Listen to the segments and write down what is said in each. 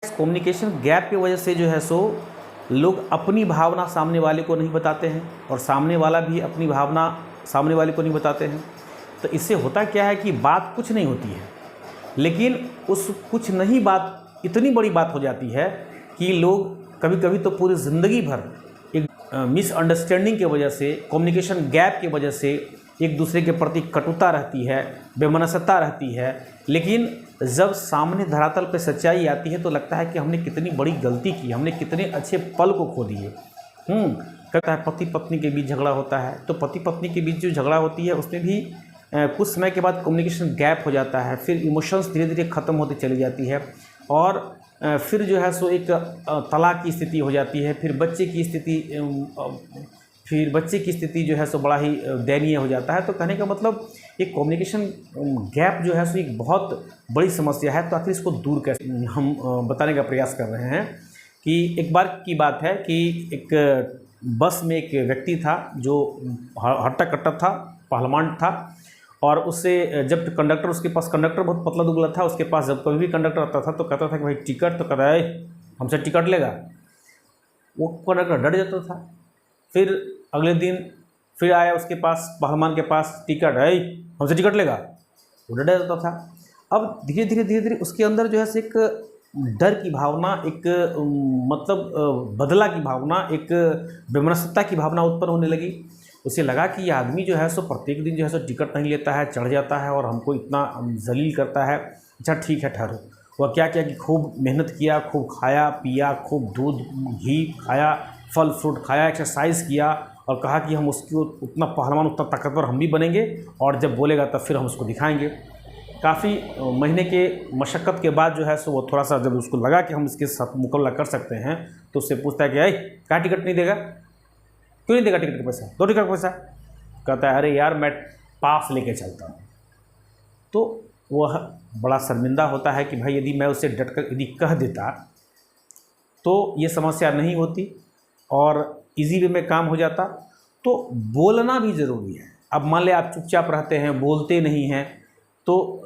Communication gap की वजह से जो है सो लोग अपनी भावना सामने वाले को नहीं बताते हैं और सामने वाला भी अपनी भावना सामने वाले को नहीं बताते हैं। तो इससे होता क्या है कि बात कुछ नहीं होती है, लेकिन उस कुछ नहीं बात इतनी बड़ी बात हो जाती है कि लोग कभी कभी तो पूरी ज़िंदगी भर एक मिसअंडरस्टैंडिंग की वजह से, कम्युनिकेशन गैप की वजह से एक दूसरे के प्रति कटुता रहती है, बेमनसता रहती है। लेकिन जब सामने धरातल पर सच्चाई आती है तो लगता है कि हमने कितनी बड़ी गलती की, हमने कितने अच्छे पल को खो दिए। कहता है पति पत्नी के बीच झगड़ा होता है, तो पति पत्नी के बीच जो झगड़ा होती है उसमें भी कुछ समय के बाद कम्युनिकेशन गैप हो जाता है, फिर इमोशंस धीरे धीरे ख़त्म होती चली जाती है और फिर जो है सो एक तलाक की स्थिति हो जाती है। फिर बच्चे की स्थिति जो है सो बड़ा ही दयनीय हो जाता है। तो कहने का मतलब एक कम्युनिकेशन गैप जो है सो एक बहुत बड़ी समस्या है। तो आखिर इसको दूर कैसे हम बताने का प्रयास कर रहे हैं कि एक बार की बात है कि एक बस में एक व्यक्ति था जो हट्टा कट्टा था, पहलवान था, और उससे जब कंडक्टर उसके पास, कंडक्टर बहुत पतला दुबला था, उसके पास जब कभी भी कंडक्टर आता था तो कहता था कि भाई टिकट, तो कहता है हमसे टिकट लेगा। वो कंडक्टर डर जाता था। फिर अगले दिन फिर आया उसके पास, पहलवान के पास, टिकट है हमसे टिकट लेगा, वो डर जाता था। अब धीरे धीरे उसके अंदर जो है एक डर की भावना, एक मतलब बदला की भावना, एक बेमनसता की भावना उत्पन्न होने लगी। उसे लगा कि ये आदमी जो है सो प्रत्येक दिन जो है सो टिकट नहीं लेता है, चढ़ जाता है और हमको इतना जलील करता है। अच्छा ठीक है ठहरो। वह क्या किया कि खूब मेहनत किया, खूब खाया पिया, खूब दूध घी खाया, फल फ्रूट खाया, एक्सरसाइज किया और कहा कि हम उसको उतना पहलवान, उतना ताकतवर हम भी बनेंगे और जब बोलेगा तब फिर हम उसको दिखाएंगे। काफ़ी महीने के मशक्क़त के बाद जो है सो वो थोड़ा सा जब उसको लगा कि हम इसके साथ मुकाबला कर सकते हैं तो उससे पूछता है कि क्या टिकट नहीं देगा, क्यों नहीं देगा टिकट का पैसा, दो टिकट का पैसा। कहता है अरे यार मैं पास लेके चलता हूँ। तो वह बड़ा शर्मिंदा होता है कि भाई यदि मैं उसे डटकर यदि कह देता तो ये समस्या नहीं होती और इजी वे में काम हो जाता। तो बोलना भी ज़रूरी है। अब मान ले आप चुपचाप रहते हैं, बोलते नहीं हैं, तो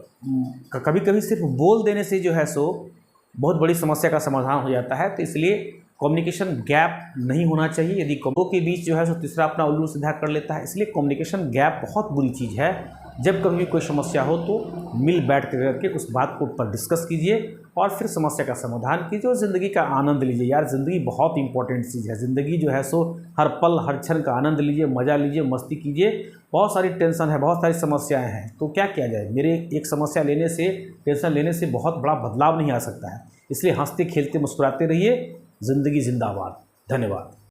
कभी कभी सिर्फ बोल देने से जो है सो बहुत बड़ी समस्या का समाधान हो जाता है। तो इसलिए कम्युनिकेशन गैप नहीं होना चाहिए। यदि कबों के बीच जो है सो तीसरा अपना उल्लू सीधा कर लेता है, इसलिए कम्युनिकेशन गैप बहुत बुरी चीज़ है। जब कभी कोई समस्या हो तो मिल बैठ करके उस बात को ऊपर डिस्कस कीजिए और फिर समस्या का समाधान कीजिए और ज़िंदगी का आनंद लीजिए। यार ज़िंदगी बहुत इंपॉर्टेंट चीज़ है। ज़िंदगी जो है सो हर पल हर क्षण का आनंद लीजिए, मज़ा लीजिए, मस्ती कीजिए। बहुत सारी टेंशन है, बहुत सारी समस्याएं हैं, तो क्या किया जाए। मेरे एक समस्या लेने से, टेंशन लेने से बहुत बड़ा बदलाव नहीं आ सकता है। इसलिए हंसते खेलते मुस्कुराते रहिए। ज़िंदगी जिंदाबाद। धन्यवाद।